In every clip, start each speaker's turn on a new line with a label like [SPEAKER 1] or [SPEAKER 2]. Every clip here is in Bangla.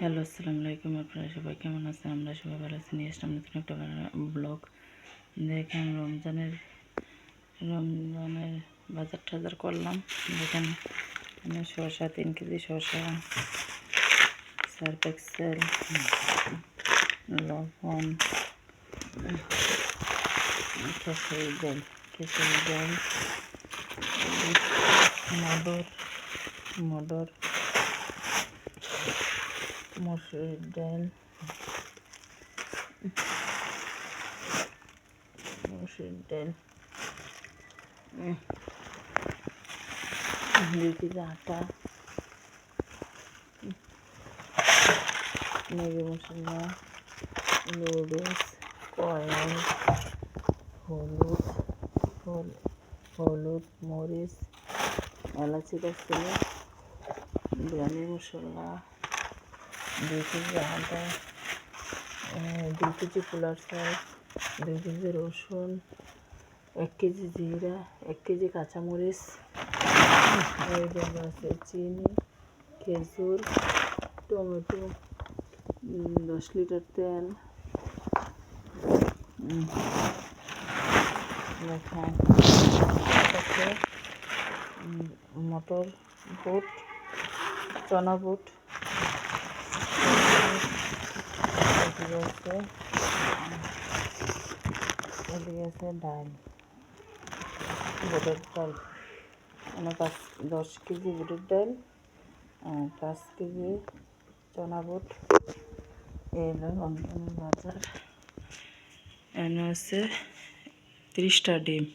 [SPEAKER 1] হ্যালো, আসসালামু আলাইকুম। আপনারা সবাই কেমন আছেন? আমরা সবাই ভালো আছি। নিয়ে আসলাম নতুন একটা ব্লগ। দেখেন রমজানের বাজার টাজার করলাম। দেখেন শসা 3 কেজি শসা, সার্ফ এক্সেল, লবণ, খেসুরি ডাল, মটর, মসুর ডাল, দুই কেজি আটা, ম্যাগি মশলা, নুডলস, কয়েল, হলুদ, মরিচ, এলাচি ছিল, বিরিয়ানি মশলা, 2 কেজি আদা, 2 কেজি পোলার চাল, 2 কেজি রসুন, 1 কেজি জিরা, 1 কেজি কাঁচামরিচ, এই জায়গা আছে চিনি, খেজুর, টমেটো, 10 লিটার তেল, মটর, বুট, চনা বুট, এদিকে আছে ডাল, বুটের ডাল, 10 কেজি বুটের ডাল, 5 কেজি চনা বুট। এলো রমজানের বাজার। এনে আছে 30টা ডিম।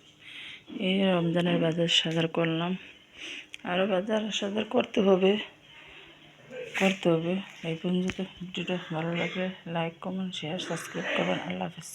[SPEAKER 1] এই রমজানের বাজার সাজার করলাম। আরও বাজার সাজার করতে হবে। এই পর্যন্ত ভিডিওটা ভালো লাগলে লাইক, কমেন্ট, শেয়ার, সাবস্ক্রাইব করবেন। আল্লাহ হাফেজ।